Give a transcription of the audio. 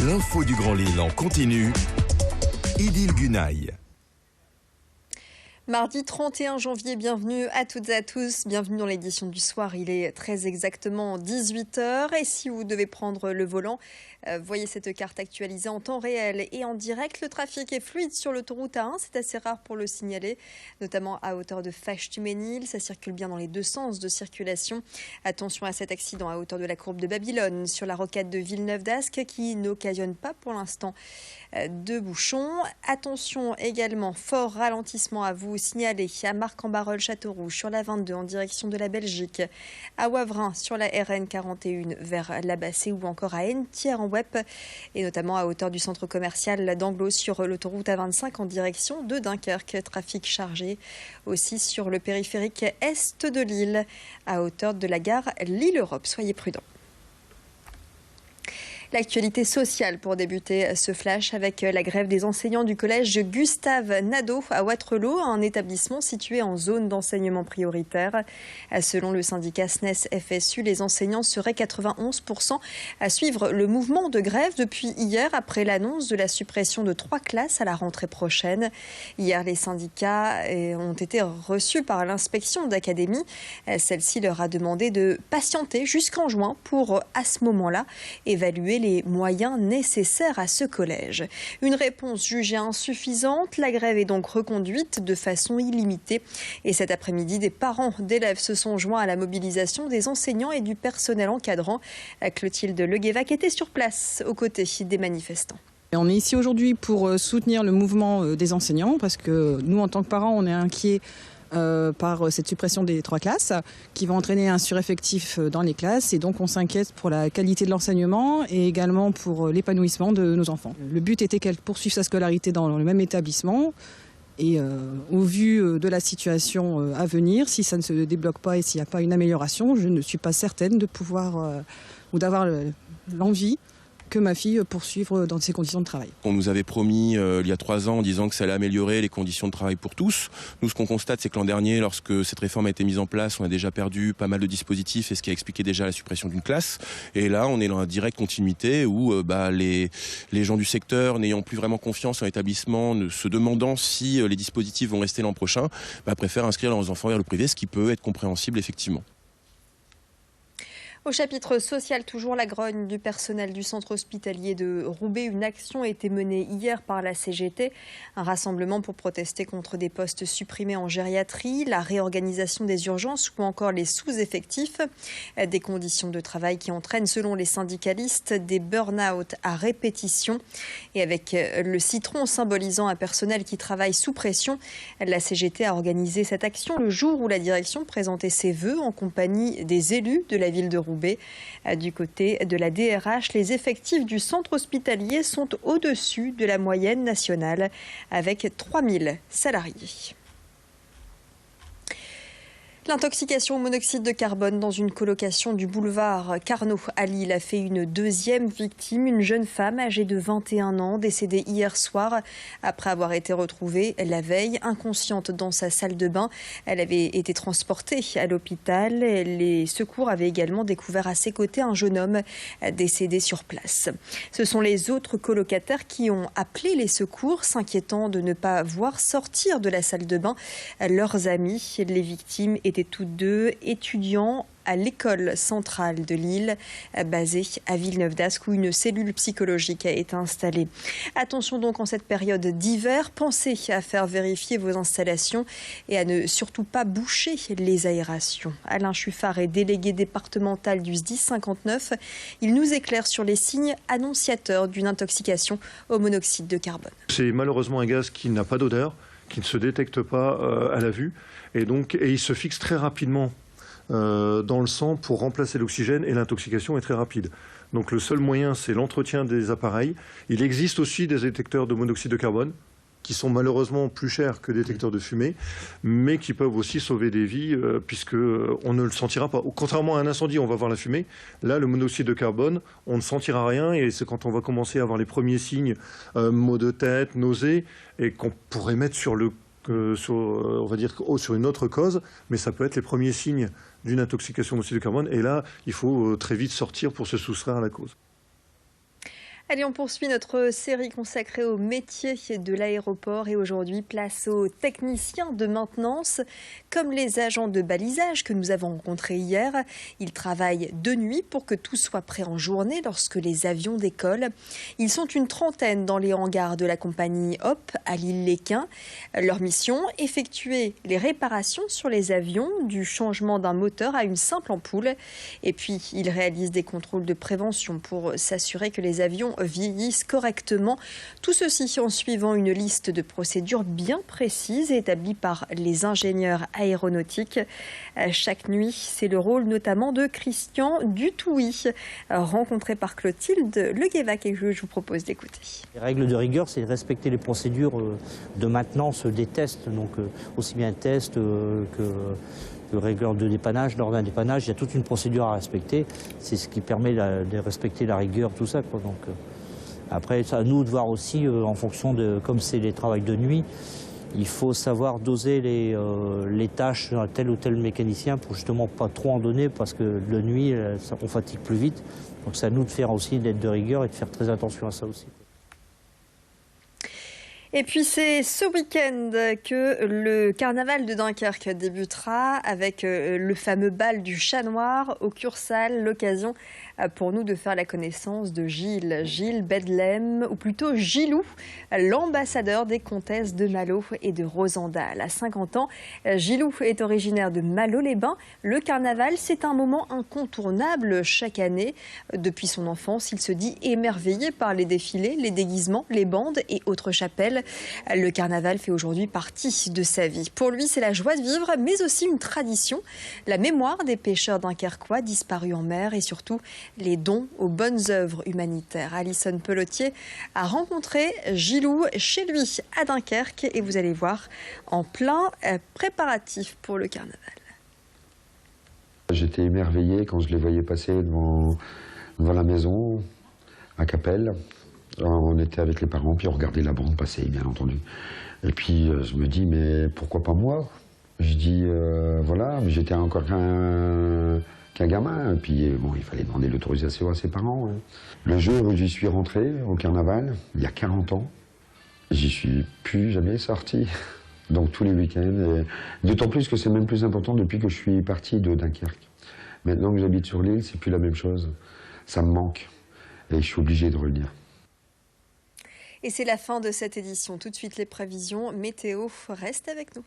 L'info du Grand Lille en continu. Idil Gunaï. Mardi 31 janvier, bienvenue à toutes et à tous, bienvenue dans l'édition du soir, il est très exactement 18h et si vous devez prendre le volant, voyez cette carte actualisée en temps réel et en direct. Le trafic est fluide sur l'autoroute A1, c'est assez rare pour le signaler, notamment à hauteur de Fâche-Tuménil, ça circule bien dans les deux sens de circulation. Attention à cet accident à hauteur de la courbe de Babylone sur la rocade de Villeneuve-d'Ascq qui n'occasionne pas pour l'instant de bouchons. Attention également, fort ralentissement à vous signaler à Marc-en-Barœul-Châteaurouge sur la 22 en direction de la Belgique, à Wavrin sur la RN 41 vers la Bassée ou encore à Entière-en-Wep et notamment à hauteur du centre commercial d'Anglos sur l'autoroute A25 en direction de Dunkerque. Trafic chargé aussi sur le périphérique est de Lille à hauteur de la gare Lille-Europe. Soyez prudents. L'actualité sociale pour débuter ce flash avec la grève des enseignants du collège Gustave Nadaud à Wattrelos, un établissement situé en zone d'enseignement prioritaire. Selon le syndicat SNES-FSU, les enseignants seraient 91% à suivre le mouvement de grève depuis hier après l'annonce de la suppression de 3 classes à la rentrée prochaine. Hier, les syndicats ont été reçus par l'inspection d'académie. Celle-ci leur a demandé de patienter jusqu'en juin pour, à ce moment-là, évaluer les moyens nécessaires à ce collège. Une réponse jugée insuffisante, la grève est donc reconduite de façon illimitée. Et cet après-midi, des parents d'élèves se sont joints à la mobilisation des enseignants et du personnel encadrant. Clotilde Leguévac était sur place aux côtés des manifestants. On est ici aujourd'hui pour soutenir le mouvement des enseignants parce que nous, en tant que parents, on est inquiets par cette suppression des 3 classes qui va entraîner un sureffectif dans les classes et donc on s'inquiète pour la qualité de l'enseignement et également pour l'épanouissement de nos enfants. Le but était qu'elle poursuive sa scolarité dans le même établissement et au vu de la situation à venir, si ça ne se débloque pas et s'il n'y a pas une amélioration, je ne suis pas certaine de pouvoir ou d'avoir l'envie que ma fille poursuivre dans ces conditions de travail. On nous avait promis il y a 3 ans en disant que ça allait améliorer les conditions de travail pour tous. Nous, ce qu'on constate, c'est que l'an dernier, lorsque cette réforme a été mise en place, on a déjà perdu pas mal de dispositifs et ce qui a expliqué déjà la suppression d'une classe. Et là, on est dans la directe continuité où les gens du secteur, n'ayant plus vraiment confiance en l'établissement, se demandant si les dispositifs vont rester l'an prochain, préfèrent inscrire leurs enfants vers le privé, ce qui peut être compréhensible effectivement. Au chapitre social, toujours la grogne du personnel du centre hospitalier de Roubaix. Une action a été menée hier par la CGT. Un rassemblement pour protester contre des postes supprimés en gériatrie, la réorganisation des urgences ou encore les sous-effectifs. Des conditions de travail qui entraînent, selon les syndicalistes, des burn-out à répétition. Et avec le citron symbolisant un personnel qui travaille sous pression, la CGT a organisé cette action le jour où la direction présentait ses vœux en compagnie des élus de la ville de Roubaix. Du côté de la DRH, les effectifs du centre hospitalier sont au-dessus de la moyenne nationale avec 3000 salariés. L'intoxication au monoxyde de carbone dans une colocation du boulevard Carnot à Lille a fait une 2e victime, une jeune femme âgée de 21 ans, décédée hier soir après avoir été retrouvée la veille inconsciente dans sa salle de bain. Elle avait été transportée à l'hôpital. Les secours avaient également découvert à ses côtés un jeune homme décédé sur place. Ce sont les autres colocataires qui ont appelé les secours, s'inquiétant de ne pas voir sortir de la salle de bain leurs amis. Les victimes étaient toutes deux étudiants à l'école centrale de Lille, basée à Villeneuve-d'Ascq, où une cellule psychologique a été installée. Attention donc en cette période d'hiver, pensez à faire vérifier vos installations et à ne surtout pas boucher les aérations. Alain Chuffard est délégué départemental du SDIS 59. Il nous éclaire sur les signes annonciateurs d'une intoxication au monoxyde de carbone. C'est malheureusement un gaz qui n'a pas d'odeur, qui ne se détecte pas à la vue et il se fixe très rapidement dans le sang pour remplacer l'oxygène et l'intoxication est très rapide. Donc le seul moyen, c'est l'entretien des appareils. Il existe aussi des détecteurs de monoxyde de carbone qui sont malheureusement plus chers que des détecteurs de fumée, mais qui peuvent aussi sauver des vies puisqu'on ne le sentira pas. Contrairement à un incendie, on va voir la fumée. Là, le monoxyde de carbone, on ne sentira rien et c'est quand on va commencer à avoir les premiers signes, maux de tête, nausées, et qu'on pourrait mettre sur on va dire sur une autre cause, mais ça peut être les premiers signes d'une intoxication au monoxyde de carbone. Et là, il faut très vite sortir pour se soustraire à la cause. Allez, on poursuit notre série consacrée aux métiers de l'aéroport et aujourd'hui, place aux techniciens de maintenance. Comme les agents de balisage que nous avons rencontrés hier, ils travaillent de nuit pour que tout soit prêt en journée lorsque les avions décollent. Ils sont une trentaine dans les hangars de la compagnie Hop à l'île-les-Quins. Leur mission, effectuer les réparations sur les avions, du changement d'un moteur à une simple ampoule. Et puis, ils réalisent des contrôles de prévention pour s'assurer que les avions vieillissent correctement. Tout ceci en suivant une liste de procédures bien précises établies par les ingénieurs aéronautiques. Chaque nuit, c'est le rôle notamment de Christian Dutouy, rencontré par Clotilde Leguévac et que je vous propose d'écouter. Les règles de rigueur, c'est de respecter les procédures de maintenance des tests, donc aussi bien tests que règles de dépannage. Lors d'un dépannage, il y a toute une procédure à respecter. C'est ce qui permet de respecter la rigueur, tout ça, quoi. Donc, après, c'est à nous de voir aussi, en fonction de, comme c'est les travails de nuit, il faut savoir doser les tâches à tel ou tel mécanicien pour justement pas trop en donner, parce que de nuit, on fatigue plus vite. Donc c'est à nous de faire aussi d'être de rigueur et de faire très attention à ça aussi. Et puis c'est ce week-end que le carnaval de Dunkerque débutera avec le fameux bal du chat noir au Cursal, l'occasion pour nous de faire la connaissance de Gilles Bedlem, ou plutôt Gilou, l'ambassadeur des comtesses de Malo et de Rosendal. À 50 ans, Gilou est originaire de Malo-les-Bains. Le carnaval, c'est un moment incontournable chaque année. Depuis son enfance, il se dit émerveillé par les défilés, les déguisements, les bandes et autres chapelles. Le carnaval fait aujourd'hui partie de sa vie. Pour lui, c'est la joie de vivre, mais aussi une tradition, la mémoire des pêcheurs dunkerquois disparus en mer et surtout les dons aux bonnes œuvres humanitaires. Alison Pelotier a rencontré Gilou chez lui à Dunkerque et vous allez voir, en plein préparatif pour le carnaval. J'étais émerveillé quand je les voyais passer devant la maison, à Capelle. On était avec les parents, puis on regardait la bande passer, bien entendu. Et puis je me dis, mais pourquoi pas moi? Je dis, voilà, mais j'étais encore qu'un gamin. Et puis bon, il fallait demander l'autorisation à ses parents. Hein. Le jour où j'y suis rentré au carnaval, il y a 40 ans, j'y suis plus jamais sorti. Donc tous les week-ends. D'autant plus que c'est même plus important depuis que je suis parti de Dunkerque. Maintenant que j'habite sur l'île, c'est plus la même chose. Ça me manque. Et je suis obligé de revenir. Et c'est la fin de cette édition. Tout de suite les prévisions météo. Reste avec nous.